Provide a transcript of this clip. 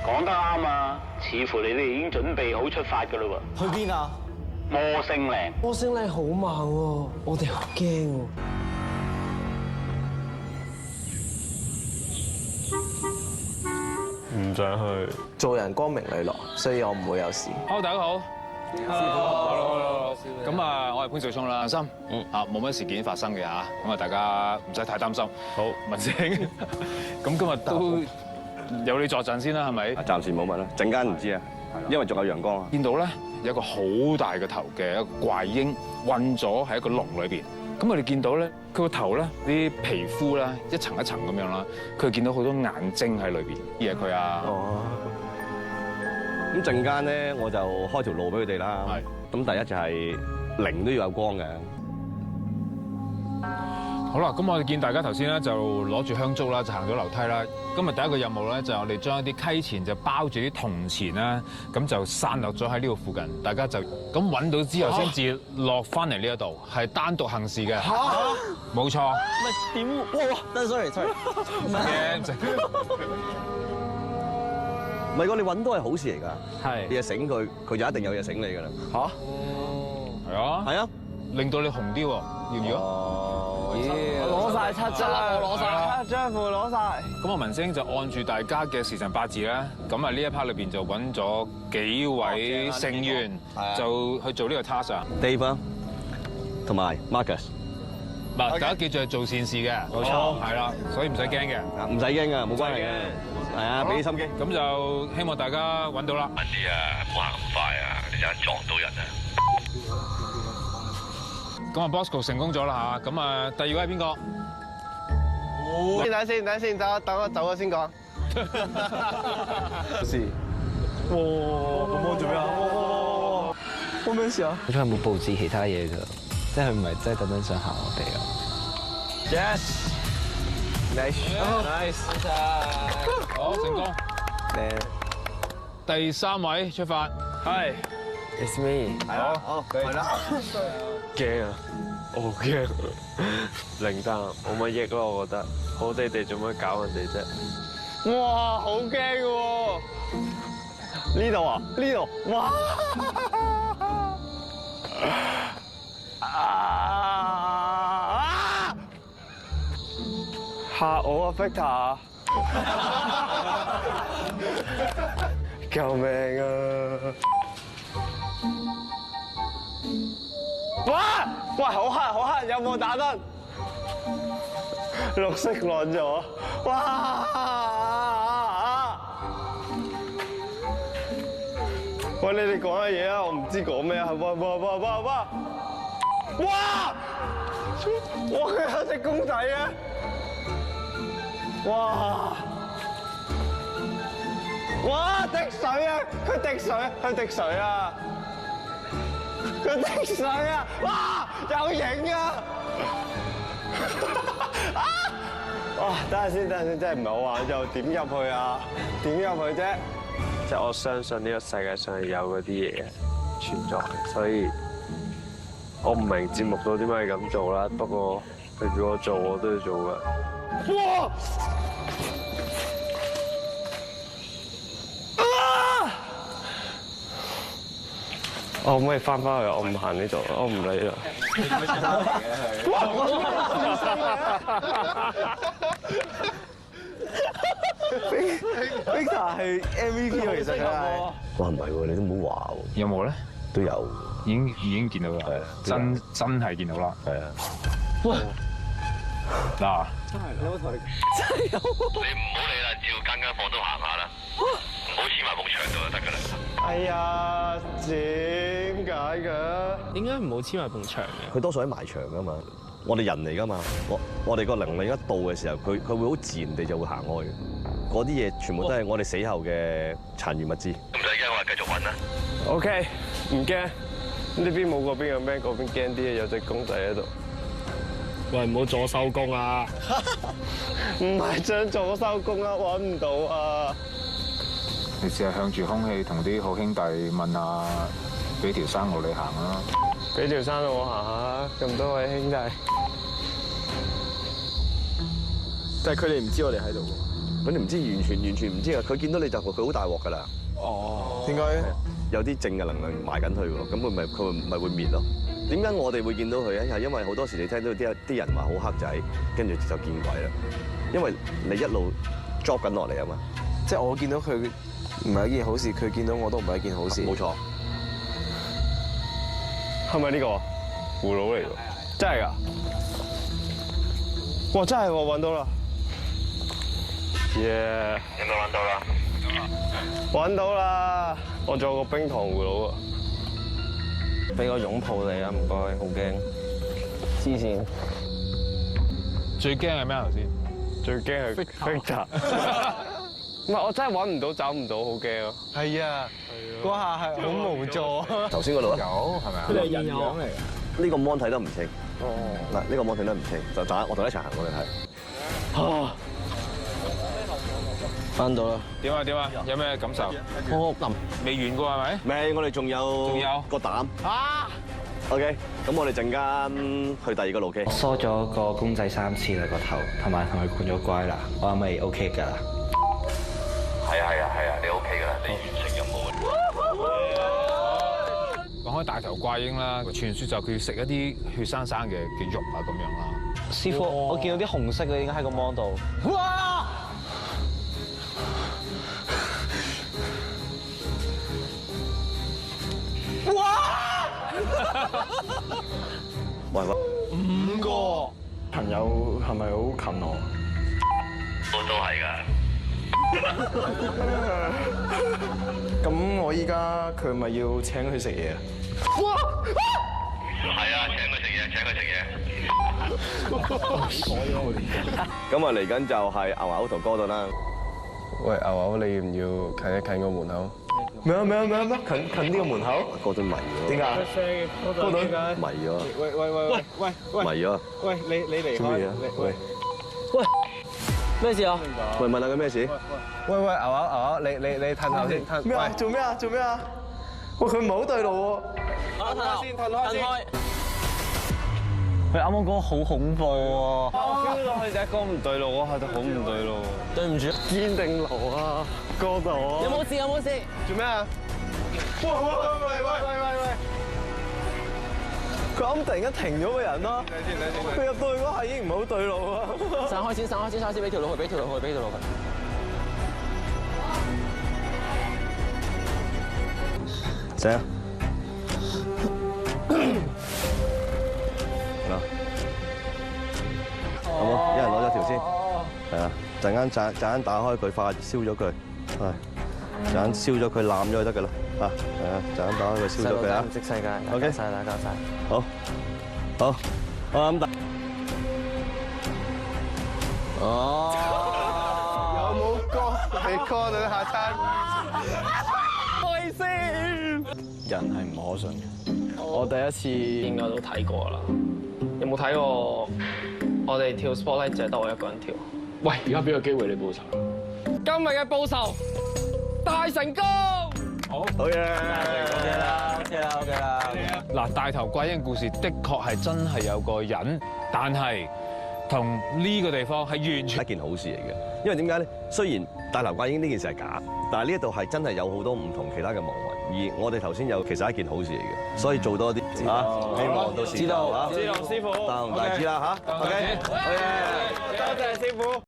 講得啱啊！似乎你哋已經準備好出發㗎啦喎。去邊啊？摩星嶺。摩星嶺好慢喎，我哋好驚喎。唔想去。做人光明磊落，所以我唔會有事。好，大家好。師傅，好。咁啊，我係潘紹聰啦。放心，冇乜事件發生嘅嚇。咁啊，大家唔使太擔心。好，文星。咁今日都有你坐陣先啦，係咪？暫時冇乜啦，陣間唔知啊，因為仲有陽光啊。見到咧有一個好大嘅頭嘅一個怪嬰韞咗喺一個籠裏邊。咁我哋見到咧，佢個頭咧啲皮膚啦一層一層咁樣啦，佢見到好多眼睛喺裏邊。嘢佢啊！哦。咁陣間咧，我就開條路俾佢哋啦。係。咁第一就係靈都要有光嘅。好啦，咁我哋見大家頭先咧就攞住香燭啦，就行咗樓梯啦。今日第一個任務咧就係我哋將一啲溪錢就包住啲銅錢啦，咁就散落咗喺呢度附近。大家就咁揾到之後先至落翻嚟呢一度，係單獨行事嘅。嚇！冇錯。咪點？哇！等 sorry。唔係，如果你揾到係好事嚟㗎。係。你嘢醒佢，佢就一定有嘢醒你㗎啦。嚇？係啊。係啊。令到你紅啲喎，要唔要？攞晒7張，我攞晒7張，我攞晒。咁啊，文星就按住大家嘅時辰八字啦。咁啊，呢一 part 裏邊就揾咗幾位成員，就去做呢個 task 啊。Dave 同埋 Marcus。嗱，大家記住係做善事嘅，冇錯，係啦，所以唔使驚嘅，唔使驚㗎，冇關係嘅，係啊，俾啲心機。咁就希望大家揾到啦。慢啲啊，唔好行咁快啊，你陣間撞到人啊！咁啊 Bosco 成功咗啦嚇，咁啊第二位係邊個？等先，等我走咗先講。事。哇！咁我做咩啊？哇！咩事啊？佢有冇佈置其他嘢㗎？即係佢唔係真係特登想嚇我哋啊 ！Yes。Nice。好，成功。第三位出發。係。It's me。係啦。好，係啦。驚啊！我好驚，零單冇乜益咯，我覺得好地地做乜搞人哋啫？哇，好驚嘅喎！呢度啊，呢度，哇！嚇我啊 Victor！ 救命啊！哇！喂，好黑，有冇打燈？綠色落咗，哇！喂，你哋講下嘢啊，我唔知講咩啊！哇！哇！佢有隻公仔啊！哇！哇！滴水啊！佢滴水啊！佢滴水啊！哇！有影啊！哇！等下先，真係唔係好玩，又點入去啊？點入去啫？即係我相信呢個世界上係有嗰啲嘢存在，所以我唔明節目組點解係咁做啦。不過佢叫我做，我都要做㗎。哇！我可唔可以翻去？我唔行呢度，我唔理啦。Victor 係 MVP 喎，其實佢係。哇，唔係喎，你都唔好話喎。有冇咧？都有。已經見到啦，真係見到啦。係啊。哇！嗱，你唔好理啦，照間房都行下啦，唔好黐埋埲牆度就得㗎啦。哎呀，點解嘅？點解唔好黐埋埲牆嘅？佢多數喺埋牆㗎嘛，我哋人嚟㗎嘛，我哋個能力一到嘅時候，佢會好自然地就會行開嘅。嗰啲嘢全部都係我哋死後嘅殘餘物資。唔使驚，我繼續揾啦。OK，唔驚。呢邊冇嗰邊嘅咩？嗰邊驚啲，有隻公仔喺度。喂，唔好阻收工啊！唔係想阻收工啊，揾唔到啊！你試下向住空氣同啲好兄弟問下，俾條生路你行啦。俾條生路我行下，咁多位兄弟。但係佢哋唔知我哋喺度喎。佢哋唔知完全唔知啊！佢見到你就佢好大鑊㗎啦。哦，點解？有啲正嘅能量埋緊佢喎，咁佢咪會滅咯？點解我哋會見到佢咧？係因為好多時你聽到啲人話好黑仔，跟住就見鬼啦。因為你一路 drop 緊落嚟啊嘛。即係我見到佢唔係一件好事，佢見到我都唔係一件好事。冇錯。係咪呢個葫蘆嚟㗎？真係㗎！哇，真係我揾到啦！耶！有冇揾到啦？揾到啦！我仲有個冰糖葫蘆啊！俾個擁抱你啊，唔該，好驚。黐線！最驚係咩頭先？最驚係 Victor。唔係，我真係揾唔到，找唔到，好驚啊！係啊，嗰下係好無助。頭先嗰度啊？有係咪啊？佢係人樣嚟。呢個 mon 睇得唔清。哦。嗱，呢個 mon 睇得唔清，就我同你一齊行過去睇。啊！翻到啦。點啊？有咩感受？我臨未完過係咪？未，我哋仲有個膽。啊 OK，咁我哋陣間去第二個路 K。梳咗個公仔3次啦個頭，同埋同佢灌咗乖啦，我係咪 OK 㗎啦？係啊，你 OK 㗎啦，你完成任務。講開大頭怪嬰啦，傳説就佢要食一啲血生生嘅肉啊咁樣啦。師傅，我見到啲紅色嘅已經喺個 mon 度。哇！喂， 5個朋友係咪好近我？都係㗎。咁我依家佢咪要請佢食嘢啊？係啊，請佢食嘢。咁啊嚟緊就係牛牛同哥頓啦。喂，牛牛，你要唔要近一近個門口？咩？近呢個門口？哥頓迷咗。點解？哥頓迷咗。喂！迷咗。喂，你離開。喂，咩事啊？喂，問下佢咩事？喂，牛牛，你褪後先，咩啊？做咩啊？喂，佢唔係好對路喎。褪開先。佢啱啱講好恐怖喎。我 feel 到佢第一個唔對路嗰下就好唔對路。對唔住。堅定路啊，哥頓。有冇事？做咩啊？喂！佢啱突然間停咗個人咯。佢入到去嗰下已經唔係好對路啊。散開先，俾條路佢。醒啊！嗱，好冇？一人攞咗條先。係啊，陣間打開佢，化燒咗佢。係，陣間燒咗佢攬咗就得㗎啦。係啊，陣間打開佢燒咗佢啊。唔識世界。OK，交晒。好，咁打。有冇歌俾哥頓下餐？開先。人係唔可信嘅。我第一次應該都睇過啦。有冇睇過我哋跳 spotlight 淨係得我一個人跳？喂，而家俾個機會你報仇。今日嘅報仇大成功！好嘢！OK 啦。嗱，大頭怪嬰故事的確係真係有個人，但係同呢個地方係完全一件好事嚟嘅，因為點解咧？雖然大頭怪嬰呢件事係假，但係呢一度係真係有好多唔同其他嘅亡魂，而我哋頭先有其實係一件好事嚟嘅，所以做多啲啊，希望到時知道啊，知道師傅。大紅大紫啦嚇，OK，好嘢，多謝師傅。